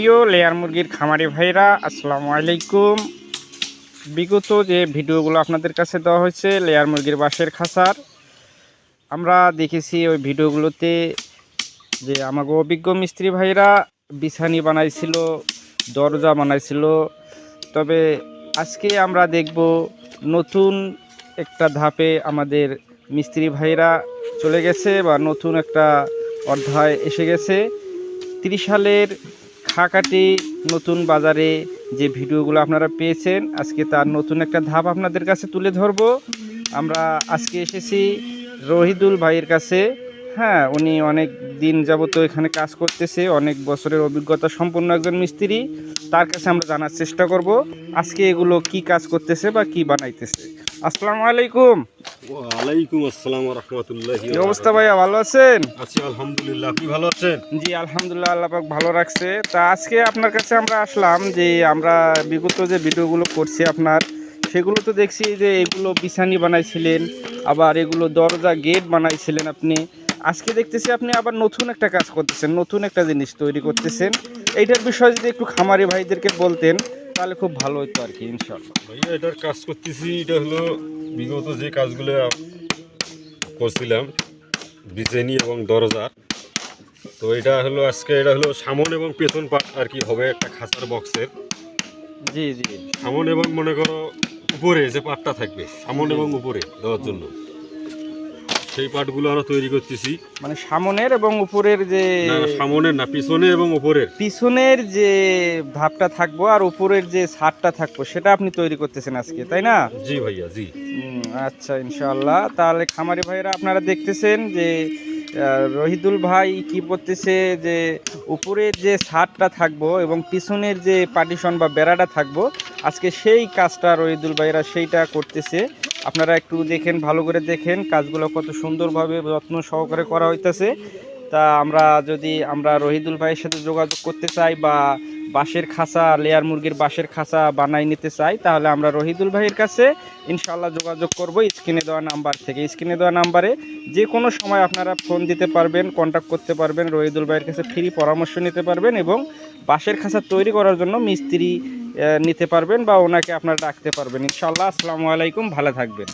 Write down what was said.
প্রিয় লেয়ার মুরগির খামারি ভাইরা, আসসালামু আলাইকুম। বিগত যে ভিডিওগুলো আপনাদের কাছে দেওয়া হয়েছে লেয়ার মুরগির বাঁশের খাঁচার, আমরা দেখেছি ওই ভিডিওগুলোতে যে আমাকে অভিজ্ঞ মিস্ত্রি ভাইরা বিছানি বানাইছিল, দরজা বানাইছিল। তবে আজকে আমরা দেখব নতুন একটা ধাপে আমাদের মিস্ত্রি ভাইরা চলে গেছে, বা নতুন একটা অধ্যায় এসে গেছে। 30 সালের খাকাটি নতুন বাজারে যে ভিডিওগুলো আপনারা পেয়েছেন, আজকে তার নতুন একটা ধাপ আপনাদের কাছে তুলে ধরব। আমরা আজকে এসেছি রহিদুল ভাইয়ের কাছে। হ্যাঁ, উনি অনেক দিন যাবত এখানে কাজ করতেছে, অনেক বছরের অভিজ্ঞতা সম্পন্ন একজন মিস্ত্রি। তার কাছে আমরা জানার চেষ্টা করব আজকে এগুলো কি কাজ করতেছে বা কি বানাইতেছে। আসসালামু আলাইকুম। ওয়ালাইকুম আসসালাম ওয়া রাহমাতুল্লাহি। কি অবস্থা ভাইয়া, ভালো আছেন? আছি আলহামদুলিল্লাহ, আপনি ভালো আছেন? জি আলহামদুলিল্লাহ, আল্লাহ পাক ভালো রাখছে। তা আজকে আপনার কাছে আমরা আসলাম যে আমরা বিগত যে ভিডিওগুলো করছি আপনার, সেগুলো তো দেখছি যে এগুলো বিছানি বানাইছিলেন, আবার এগুলো দরজা গেট বানাইছিলেন আপনি। আজকে দেখতেছি আপনি আবার নতুন একটা কাজ করতেছেন, নতুন একটা জিনিস তৈরি করতেছেন। এইটার বিষয়ে যদি একটু খামারি ভাইদেরকে বলতেন তাহলে খুব ভালো হতো আর কি, ইনশাআল্লাহ। ভাইয়া এটার কাজ করতেছি, এটা হলো বিগত যে কাজগুলো করছিলাম বিছানি এবং দরজা। তো এটা হলো আজকে এটা হলো সামন এবং পেছন পাট আর কি হবে একটা খাঁচার বক্সের। জি জি। সামন এবং মনে করো উপরে যে পাটটা থাকবে সামন এবং উপরে দেওয়ার জন্য, সেই পাটগুলো আমরা তৈরি করতেছি। মানে সামনের এবং উপরের যে, না সামনের না, পিছনে এবং উপরের। পিছনের যে ধাপটা থাকবো আর উপরের যে ছাদটা থাকবো সেটা আপনি তৈরি করতেছেন আজকে, তাই না? জি ভাইয়া, জি। আচ্ছা, ইনশাআল্লাহ। তাহলে খামারি ভাইরা আপনারা দেখতেছেন যে রহিদুল ভাই কি করতেছে, যে উপরের যে ছাদটা থাকবো এবং পিছনের যে পার্টিশন বা বেড়াটা থাকবো, আজকে সেই কাজটা রহিদুল ভাইরা সেইটা করতেছে। আপনারা একটু দেখেন, ভালো করে দেখেন কাজগুলো কত সুন্দরভাবে যত্ন সহকারে করা হইতেছে। তা আমরা রহিদুল ভাইয়ের সাথে যোগাযোগ করতে চাই বা বাঁশের খাঁচা, লেয়ার মুরগির বাঁশের খাঁচা বানাই নিতে চাই, তাহলে আমরা রহিদুল ভাইয়ের কাছে ইনশাআল্লাহ যোগাযোগ করব স্ক্রিনে দেওয়া নাম্বার থেকে। স্ক্রিনে দেওয়া নাম্বারে যে কোনো সময় আপনারা ফোন দিতে পারবেন, কন্ট্যাক্ট করতে পারবেন, রহিদুল ভাইয়ের কাছে ফ্রি পরামর্শ নিতে পারবেন এবং বাঁশের খাঁচা তৈরি করার জন্য মিস্ত্রি নিতে পারবেন বা ওনাকে আপনারা ডাকতে পারবেন ইনশাআল্লাহ। আসসালামু আলাইকুম, ভালো থাকবেন।